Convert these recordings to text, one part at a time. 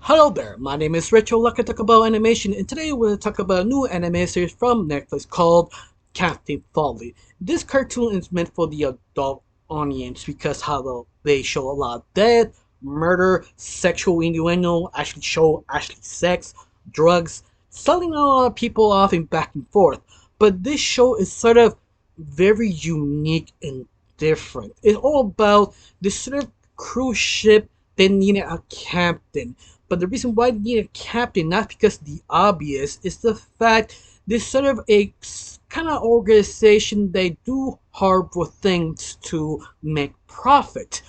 Hello there, my name is Rachel. Like to talk about animation, and today we're going to talk about a new anime series from Netflix called Captain Folly. This cartoon is meant for the adult audience because how they show a lot of death, murder, sexual innuendo, actually sex, drugs, selling a lot of people off and back and forth. But this show is sort of very unique and different. It's all about this sort of cruise ship that needed a captain, but the reason why they need a captain, not because the obvious, is the fact there's sort of a kind of organization they do horrible things to make profit.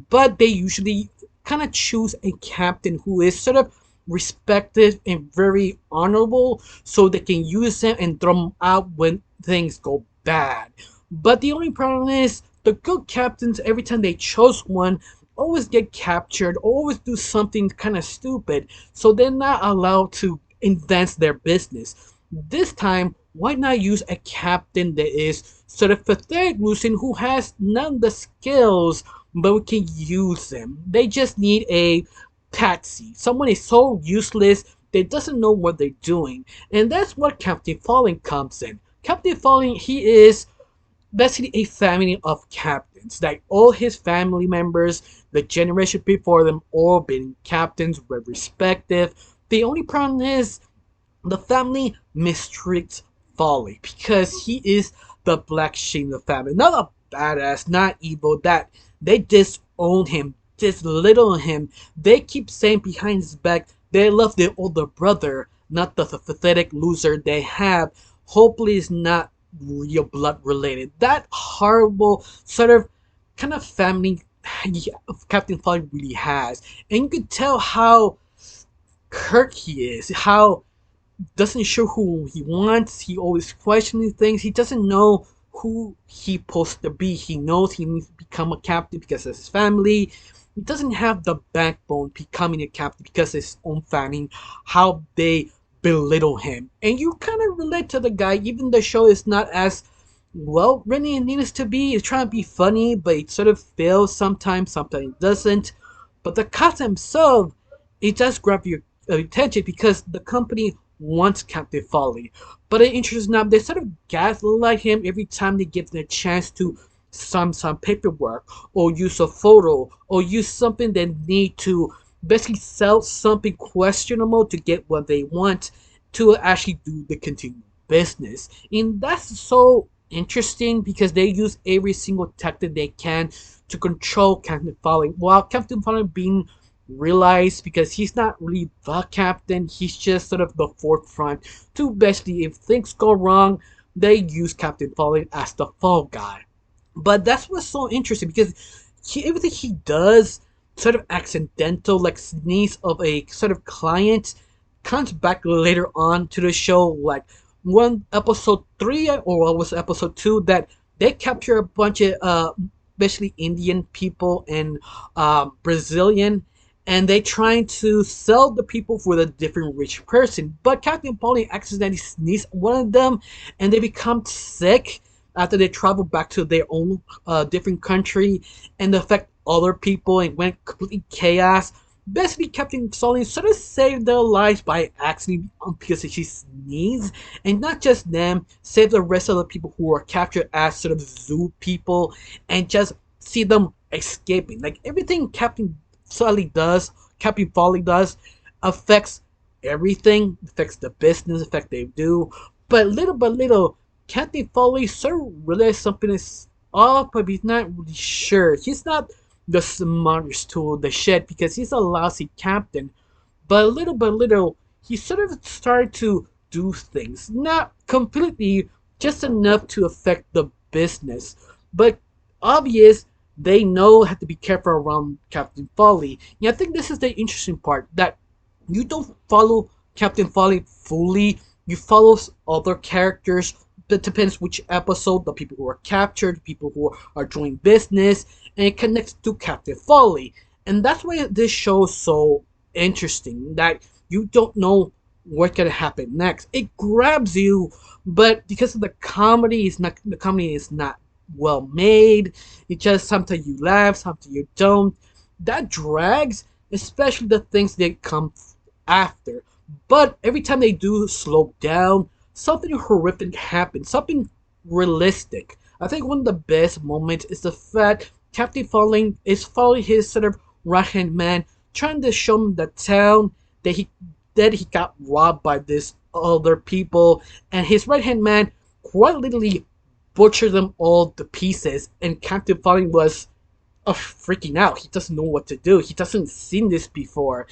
But they usually kind of choose a captain who is sort of respected and very honorable so they can use them and throw them out when things go bad. But the only problem is the good captains, every time they chose one, always get captured, always do something kind of stupid, so they're not allowed to advance their business. This time, why not use a captain that is sort of pathetic losing who has none of the skills, but we can use them? They just need a patsy. Someone is so useless they doesn't know what they're doing. And that's what Captain Falling comes in. Captain Falling, he is basically a family of captains. Like all his family members, the generation before them, all been captains with respective. The only problem is the family mistreats Folly because he is the black sheep of the family. Not a badass, not evil. That they disown him, belittle him. They keep saying behind his back they love their older brother, not the pathetic loser they have. Hopefully, it's not real blood related. That horrible sort of kind of family Captain Folly really has, and you can tell how Kirk he is, how doesn't show who he wants. He always questioning things. He doesn't know who he's supposed to be. He knows he needs to become a captain because of his family. He doesn't have the backbone becoming a captain because of his own family, how they belittle him. And you kind of relate to the guy, even the show is not as well written as it needs to be. It's trying to be funny, but it sort of fails sometimes, sometimes it doesn't. But the cast himself, it does grab your attention because the company wants Captain Folly. But it interesting enough, they sort of gaslight him every time they give them a chance to some paperwork or use a photo or use something they need to basically sell something questionable to get what they want to actually do the continued business. And that's so interesting because they use every single tactic they can to control Captain Folly, while Captain Folly being realized because he's not really the captain, he's just sort of the forefront to basically, if things go wrong, they use Captain Folly as the fall guy. But that's what's so interesting because everything he does, sort of accidental, like sneeze of a sort of client, comes back later on to the show. Like one episode three or what was episode two that they capture a bunch of basically Indian people and Brazilian, and they trying to sell the people for a different rich person. But Captain Polly accidentally sneezed one of them, and they become sick after they travel back to their own different country and affect other people and went complete chaos. Basically, Captain Sully sort of saved their lives by accident because she sneezed, and not just them, save the rest of the people who were captured as sort of zoo people, and just see them escaping. Like everything Captain Folly does, affects everything, affects the business, affects they do. But little by little, Captain Foley sort of realized something is off, but he's not really sure. He's not the smartest tool in the shed because he's a lousy captain. But little by little, he sort of started to do things. Not completely, just enough to affect the business. But obvious, they know have to be careful around Captain Folly. And I think this is the interesting part that you don't follow Captain Folly fully. You follow other characters. It depends which episode, the people who are captured, the people who are doing business, and it connects to Captain Folly. And that's why this show is so interesting, that you don't know what's gonna happen next. It grabs you, but because of the comedy is not well made. It just sometimes you laugh, sometimes you don't. That drags, especially the things that come after. But every time they do slow down, something horrific happens, something realistic. I think one of the best moments is the fact Captain Falling is following his sort of right hand man, trying to show him the town that he got robbed by this other people, and his right hand man quite literally butchered them all to pieces. And Captain Falling was freaking out. He doesn't know what to do. He doesn't seen this before,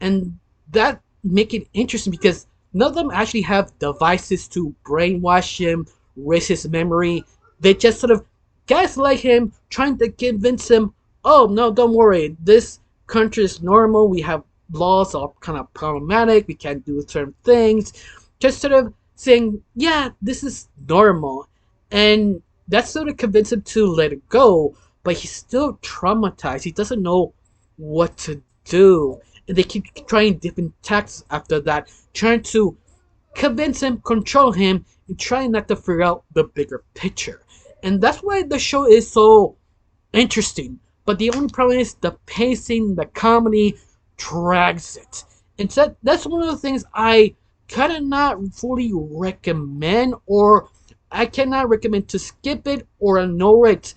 and that make it interesting because none of them actually have devices to brainwash him, erase his memory. They just sort of gaslight him, trying to convince him, "Oh no, don't worry. This country is normal. We have laws are kind of problematic. We can't do certain things." Just sort of saying, "Yeah, this is normal," and that sort of convinced him to let it go. But he's still traumatized. He doesn't know what to do, and they keep trying different tactics after that, trying to convince him, control him, and trying not to figure out the bigger picture. And that's why the show is so interesting. But the only problem is the pacing, the comedy drags it. And so that's one of the things I kind of not fully recommend, or I cannot recommend to skip it or ignore it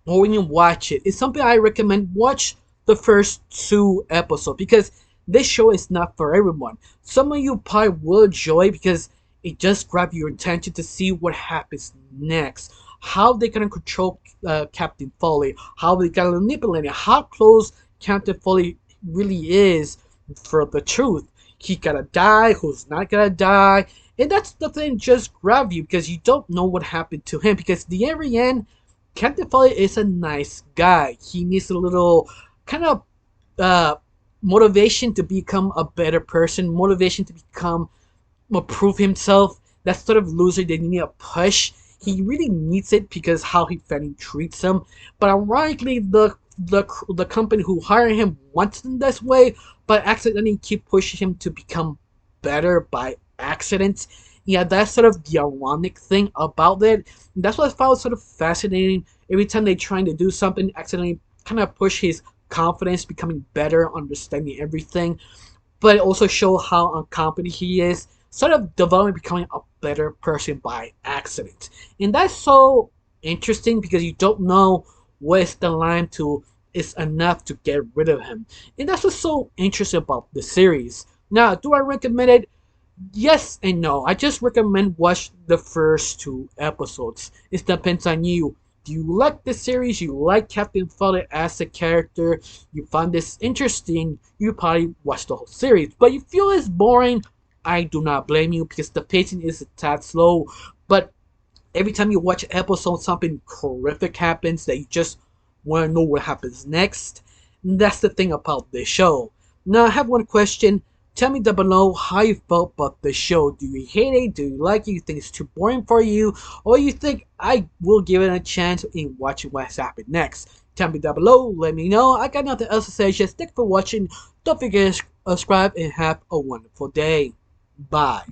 or when you watch it. It's something I recommend watch the first two episodes because this show is not for everyone. Some of you probably will enjoy because it just grabs your attention to see what happens next. How they gonna control Captain Folly, how they gonna manipulate it, how close Captain Folly really is for the truth. He gonna die, who's not gonna die. And that's the thing just grab you because you don't know what happened to him because the very end Captain Foley is a nice guy. He needs a little kind of uh, motivation to become a better person, motivation to become prove himself. That sort of loser they need a push. He really needs it because how he family treats him. But ironically, the company who hired him wants him this way, but accidentally keep pushing him to become better by accident. Yeah, that's sort of the ironic thing about it. That's what I found sort of fascinating. Every time they trying to do something, accidentally kind of push his confidence, becoming better, understanding everything, but it also show how incompetent he is, sort of developing, becoming a better person by accident. And that's so interesting because you don't know what's the line to is enough to get rid of him. And that's what's so interesting about the series. Now, do I recommend it? Yes and no. I just recommend watch the first two episodes. It depends on you. Do you like the series? You like Captain Foley as a character? You find this interesting? You probably watch the whole series. But you feel it's boring? I do not blame you because the pacing is a tad slow. But every time you watch an episode, something horrific happens that you just want to know what happens next. And that's the thing about this show. Now, I have one question. Tell me down below how you felt about the show. Do you hate it? Do you like it? You think it's too boring for you? Or you think I will give it a chance in watching what's happened next? Tell me down below. Let me know. I got nothing else to say. Just thank you for watching. Don't forget to subscribe and have a wonderful day. Bye.